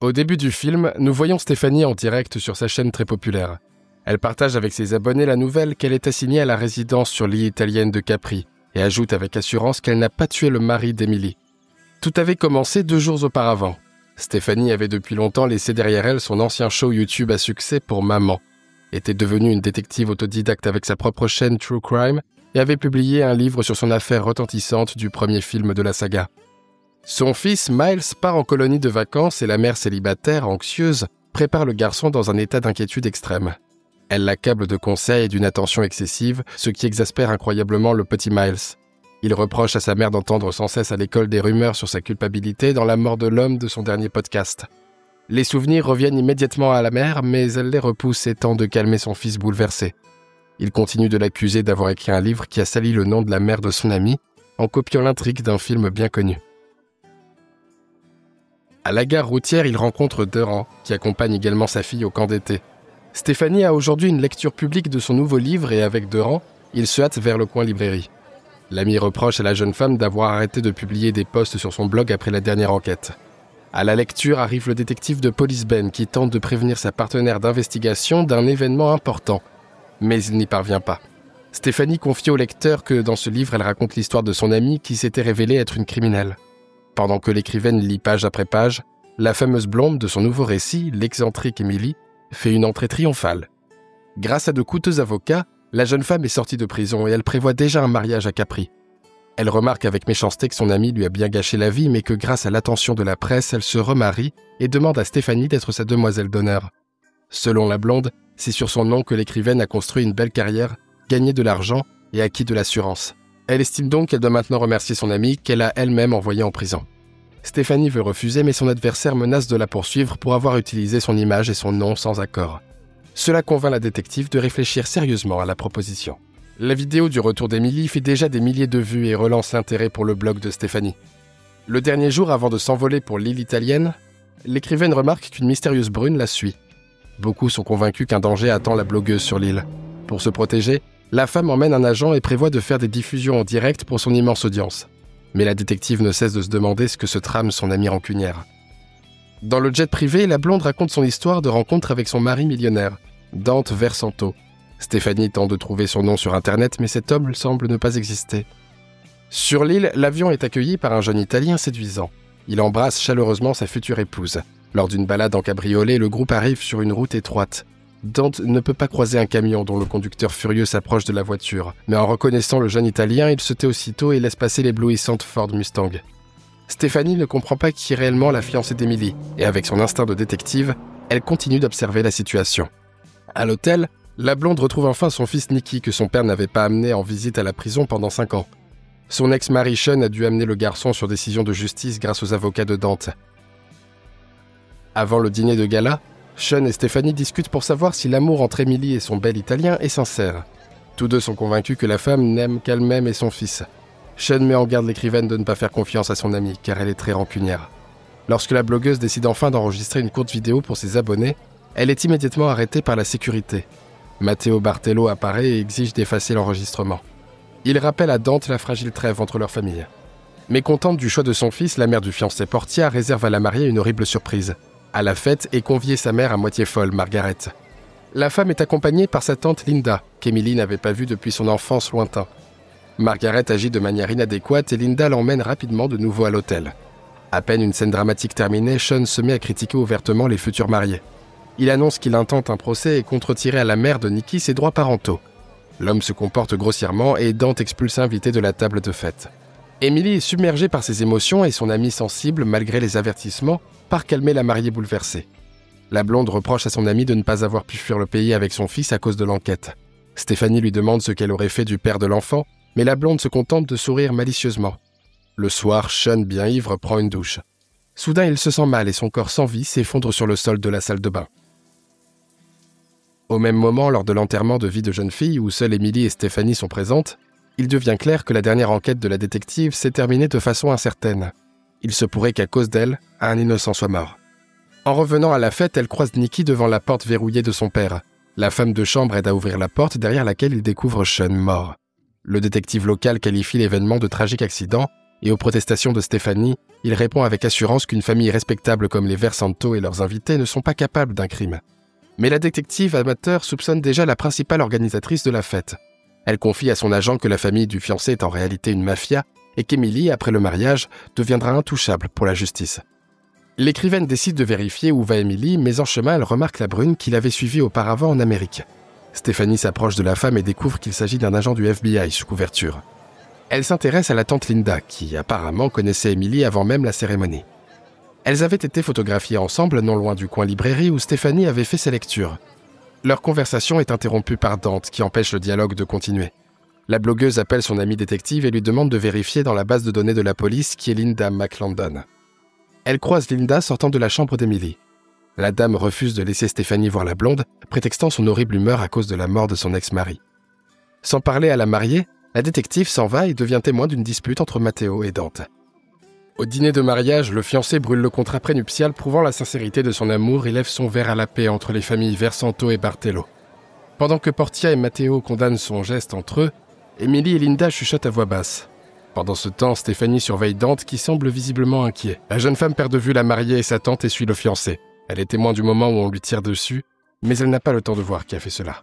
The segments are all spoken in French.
Au début du film, nous voyons Stéphanie en direct sur sa chaîne très populaire. Elle partage avec ses abonnés la nouvelle qu'elle est assignée à la résidence sur l'île italienne de Capri et ajoute avec assurance qu'elle n'a pas tué le mari d'Emily. Tout avait commencé 2 jours auparavant. Stéphanie avait depuis longtemps laissé derrière elle son ancien show YouTube à succès pour Maman, était devenue une détective autodidacte avec sa propre chaîne True Crime et avait publié un livre sur son affaire retentissante du premier film de la saga. Son fils Miles part en colonie de vacances et la mère célibataire, anxieuse, prépare le garçon dans un état d'inquiétude extrême. Elle l'accable de conseils et d'une attention excessive, ce qui exaspère incroyablement le petit Miles. Il reproche à sa mère d'entendre sans cesse à l'école des rumeurs sur sa culpabilité dans la mort de l'homme de son dernier podcast. Les souvenirs reviennent immédiatement à la mère, mais elle les repousse et tente de calmer son fils bouleversé. Il continue de l'accuser d'avoir écrit un livre qui a sali le nom de la mère de son ami, en copiant l'intrigue d'un film bien connu. À la gare routière, il rencontre Deran, qui accompagne également sa fille au camp d'été. Stéphanie a aujourd'hui une lecture publique de son nouveau livre et avec Deran, il se hâte vers le coin librairie. L'ami reproche à la jeune femme d'avoir arrêté de publier des posts sur son blog après la dernière enquête. À la lecture arrive le détective de police Ben qui tente de prévenir sa partenaire d'investigation d'un événement important. Mais il n'y parvient pas. Stéphanie confie au lecteur que dans ce livre, elle raconte l'histoire de son amie qui s'était révélée être une criminelle. Pendant que l'écrivaine lit page après page, la fameuse blonde de son nouveau récit, l'excentrique Emily, fait une entrée triomphale. Grâce à de coûteux avocats, la jeune femme est sortie de prison et elle prévoit déjà un mariage à Capri. Elle remarque avec méchanceté que son ami lui a bien gâché la vie, mais que grâce à l'attention de la presse, elle se remarie et demande à Stéphanie d'être sa demoiselle d'honneur. Selon la blonde, c'est sur son nom que l'écrivaine a construit une belle carrière, gagné de l'argent et acquis de l'assurance. Elle estime donc qu'elle doit maintenant remercier son amie qu'elle a elle-même envoyé en prison. Stéphanie veut refuser, mais son adversaire menace de la poursuivre pour avoir utilisé son image et son nom sans accord. Cela convainc la détective de réfléchir sérieusement à la proposition. La vidéo du retour d'Emily fait déjà des milliers de vues et relance l'intérêt pour le blog de Stéphanie. Le dernier jour avant de s'envoler pour l'île italienne, l'écrivaine remarque qu'une mystérieuse brune la suit. Beaucoup sont convaincus qu'un danger attend la blogueuse sur l'île. Pour se protéger, la femme emmène un agent et prévoit de faire des diffusions en direct pour son immense audience. Mais la détective ne cesse de se demander ce que se trame son amie rancunière. Dans le jet privé, la blonde raconte son histoire de rencontre avec son mari millionnaire, Dante Versanto. Stéphanie tente de trouver son nom sur Internet, mais cet homme semble ne pas exister. Sur l'île, l'avion est accueilli par un jeune Italien séduisant. Il embrasse chaleureusement sa future épouse. Lors d'une balade en cabriolet, le groupe arrive sur une route étroite. Dante ne peut pas croiser un camion dont le conducteur furieux s'approche de la voiture, mais en reconnaissant le jeune Italien, il se tait aussitôt et laisse passer l'éblouissante Ford Mustang. Stéphanie ne comprend pas qui est réellement la fiancée d'Emily, et avec son instinct de détective, elle continue d'observer la situation. À l'hôtel, la blonde retrouve enfin son fils Nicky que son père n'avait pas amené en visite à la prison pendant 5 ans. Son ex-mari Sean a dû amener le garçon sur décision de justice grâce aux avocats de Dante. Avant le dîner de gala, Sean et Stéphanie discutent pour savoir si l'amour entre Emily et son bel Italien est sincère. Tous deux sont convaincus que la femme n'aime qu'elle-même et son fils. Sean met en garde l'écrivaine de ne pas faire confiance à son amie, car elle est très rancunière. Lorsque la blogueuse décide enfin d'enregistrer une courte vidéo pour ses abonnés, elle est immédiatement arrêtée par la sécurité. Matteo Bartello apparaît et exige d'effacer l'enregistrement. Il rappelle à Dante la fragile trêve entre leurs familles. Mécontente du choix de son fils, la mère du fiancé Portia réserve à la mariée une horrible surprise. À la fête est conviée sa mère à moitié folle, Margaret. La femme est accompagnée par sa tante Linda, qu'Emily n'avait pas vue depuis son enfance lointain. Margaret agit de manière inadéquate et Linda l'emmène rapidement de nouveau à l'hôtel. À peine une scène dramatique terminée, Sean se met à critiquer ouvertement les futurs mariés. Il annonce qu'il intente un procès et compte retirer à la mère de Nicky ses droits parentaux. L'homme se comporte grossièrement et Dante expulse l'invité de la table de fête. Emily est submergée par ses émotions et son amie sensible, malgré les avertissements, part calmer la mariée bouleversée. La blonde reproche à son amie de ne pas avoir pu fuir le pays avec son fils à cause de l'enquête. Stéphanie lui demande ce qu'elle aurait fait du père de l'enfant, mais la blonde se contente de sourire malicieusement. Le soir, Sean, bien ivre, prend une douche. Soudain, il se sent mal et son corps sans vie s'effondre sur le sol de la salle de bain. Au même moment, lors de l'enterrement de vie de jeune fille, où seules Emily et Stéphanie sont présentes, il devient clair que la dernière enquête de la détective s'est terminée de façon incertaine. Il se pourrait qu'à cause d'elle, un innocent soit mort. En revenant à la fête, elle croise Nicky devant la porte verrouillée de son père. La femme de chambre aide à ouvrir la porte derrière laquelle il découvre Sean mort. Le détective local qualifie l'événement de tragique accident et aux protestations de Stéphanie, il répond avec assurance qu'une famille respectable comme les Versanto et leurs invités ne sont pas capables d'un crime. Mais la détective amateur soupçonne déjà la principale organisatrice de la fête. Elle confie à son agent que la famille du fiancé est en réalité une mafia et qu'Emily, après le mariage, deviendra intouchable pour la justice. L'écrivaine décide de vérifier où va Emily, mais en chemin, elle remarque la brune qu'il avait suivie auparavant en Amérique. Stéphanie s'approche de la femme et découvre qu'il s'agit d'un agent du FBI sous couverture. Elle s'intéresse à la tante Linda, qui apparemment connaissait Emily avant même la cérémonie. Elles avaient été photographiées ensemble non loin du coin librairie où Stéphanie avait fait ses lectures. Leur conversation est interrompue par Dante, qui empêche le dialogue de continuer. La blogueuse appelle son amie détective et lui demande de vérifier dans la base de données de la police qui est Linda McLandon. Elle croise Linda sortant de la chambre d'Emily. La dame refuse de laisser Stéphanie voir la blonde, prétextant son horrible humeur à cause de la mort de son ex-mari. Sans parler à la mariée, la détective s'en va et devient témoin d'une dispute entre Matteo et Dante. Au dîner de mariage, le fiancé brûle le contrat prénuptial prouvant la sincérité de son amour et lève son verre à la paix entre les familles Versanto et Bartello. Pendant que Portia et Matteo condamnent son geste entre eux, Emily et Linda chuchotent à voix basse. Pendant ce temps, Stéphanie surveille Dante qui semble visiblement inquiet. La jeune femme perd de vue la mariée et sa tante et suit le fiancé. Elle est témoin du moment où on lui tire dessus, mais elle n'a pas le temps de voir qui a fait cela.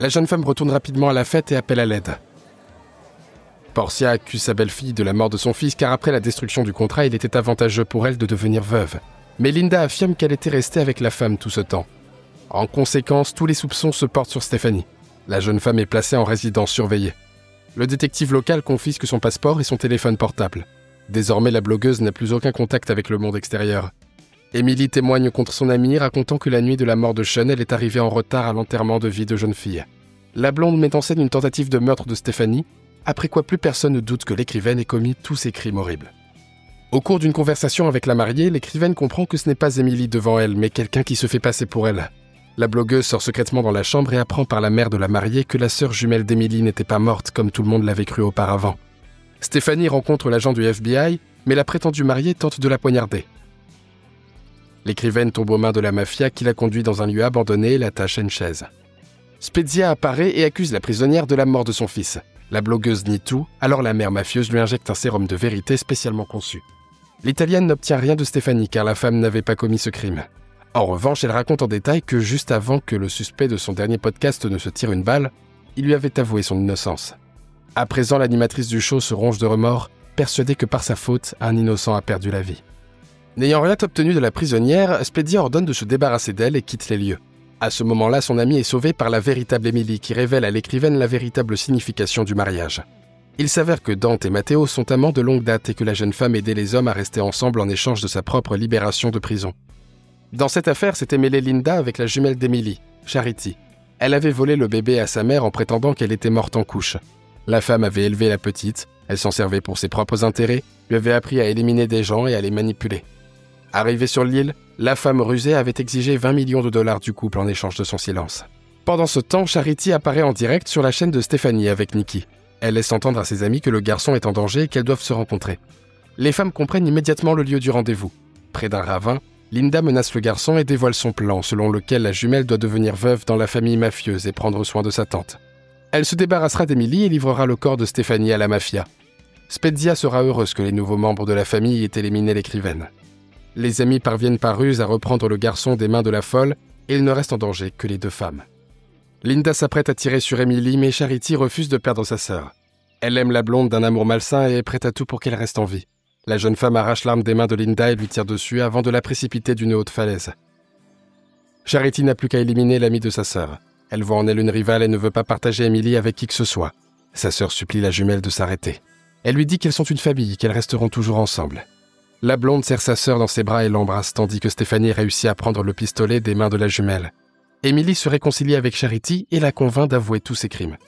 La jeune femme retourne rapidement à la fête et appelle à l'aide. Portia accuse sa belle-fille de la mort de son fils car après la destruction du contrat, il était avantageux pour elle de devenir veuve. Mais Linda affirme qu'elle était restée avec la femme tout ce temps. En conséquence, tous les soupçons se portent sur Stéphanie. La jeune femme est placée en résidence surveillée. Le détective local confisque son passeport et son téléphone portable. Désormais, la blogueuse n'a plus aucun contact avec le monde extérieur. Emily témoigne contre son amie, racontant que la nuit de la mort de Sean, elle est arrivée en retard à l'enterrement de vie de jeune fille. La blonde met en scène une tentative de meurtre de Stéphanie, après quoi plus personne ne doute que l'écrivaine ait commis tous ces crimes horribles. Au cours d'une conversation avec la mariée, l'écrivaine comprend que ce n'est pas Emily devant elle, mais quelqu'un qui se fait passer pour elle. La blogueuse sort secrètement dans la chambre et apprend par la mère de la mariée que la sœur jumelle d'Emily n'était pas morte comme tout le monde l'avait cru auparavant. Stéphanie rencontre l'agent du FBI, mais la prétendue mariée tente de la poignarder. L'écrivaine tombe aux mains de la mafia qui la conduit dans un lieu abandonné et l'attache à une chaise. Spezia apparaît et accuse la prisonnière de la mort de son fils. La blogueuse nie tout, alors la mère mafieuse lui injecte un sérum de vérité spécialement conçu. L'Italienne n'obtient rien de Stéphanie car la femme n'avait pas commis ce crime. En revanche, elle raconte en détail que juste avant que le suspect de son dernier podcast ne se tire une balle, il lui avait avoué son innocence. À présent, l'animatrice du show se ronge de remords, persuadée que par sa faute, un innocent a perdu la vie. N'ayant rien obtenu de la prisonnière, Spezia ordonne de se débarrasser d'elle et quitte les lieux. À ce moment-là, son amie est sauvée par la véritable Emily qui révèle à l'écrivaine la véritable signification du mariage. Il s'avère que Dante et Matteo sont amants de longue date et que la jeune femme aidait les hommes à rester ensemble en échange de sa propre libération de prison. Dans cette affaire, s'était mêlée Linda avec la jumelle d'Emily, Charity. Elle avait volé le bébé à sa mère en prétendant qu'elle était morte en couche. La femme avait élevé la petite, elle s'en servait pour ses propres intérêts, lui avait appris à éliminer des gens et à les manipuler. Arrivée sur l'île, la femme rusée avait exigé 20 millions de dollars du couple en échange de son silence. Pendant ce temps, Charity apparaît en direct sur la chaîne de Stéphanie avec Nikki. Elle laisse entendre à ses amis que le garçon est en danger et qu'elles doivent se rencontrer. Les femmes comprennent immédiatement le lieu du rendez-vous. Près d'un ravin, Linda menace le garçon et dévoile son plan, selon lequel la jumelle doit devenir veuve dans la famille mafieuse et prendre soin de sa tante. Elle se débarrassera d'Emily et livrera le corps de Stéphanie à la mafia. Spezia sera heureuse que les nouveaux membres de la famille aient éliminé l'écrivaine. Les amis parviennent par ruse à reprendre le garçon des mains de la folle et il ne reste en danger que les deux femmes. Linda s'apprête à tirer sur Emily, mais Charity refuse de perdre sa sœur. Elle aime la blonde d'un amour malsain et est prête à tout pour qu'elle reste en vie. La jeune femme arrache l'arme des mains de Linda et lui tire dessus avant de la précipiter d'une haute falaise. Charity n'a plus qu'à éliminer l'amie de sa sœur. Elle voit en elle une rivale et ne veut pas partager Emily avec qui que ce soit. Sa sœur supplie la jumelle de s'arrêter. Elle lui dit qu'elles sont une famille et qu'elles resteront toujours ensemble. La blonde serre sa sœur dans ses bras et l'embrasse, tandis que Stéphanie réussit à prendre le pistolet des mains de la jumelle. Emily se réconcilie avec Charity et la convainc d'avouer tous ses crimes.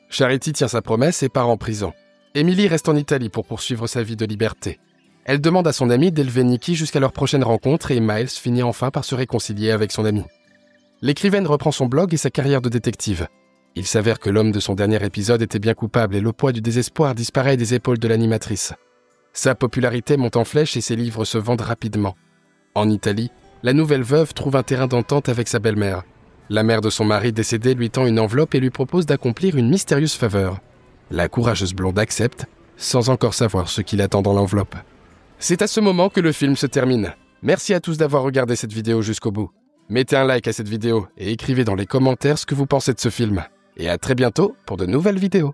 Charity tient sa promesse et part en prison. Emily reste en Italie pour poursuivre sa vie de liberté. Elle demande à son amie d'élever Nikki jusqu'à leur prochaine rencontre et Miles finit enfin par se réconcilier avec son ami. L'écrivaine reprend son blog et sa carrière de détective. Il s'avère que l'homme de son dernier épisode était bien coupable et le poids du désespoir disparaît des épaules de l'animatrice. Sa popularité monte en flèche et ses livres se vendent rapidement. En Italie, la nouvelle veuve trouve un terrain d'entente avec sa belle-mère. La mère de son mari décédé lui tend une enveloppe et lui propose d'accomplir une mystérieuse faveur. La courageuse blonde accepte, sans encore savoir ce qu'il attend dans l'enveloppe. C'est à ce moment que le film se termine. Merci à tous d'avoir regardé cette vidéo jusqu'au bout. Mettez un like à cette vidéo et écrivez dans les commentaires ce que vous pensez de ce film. Et à très bientôt pour de nouvelles vidéos.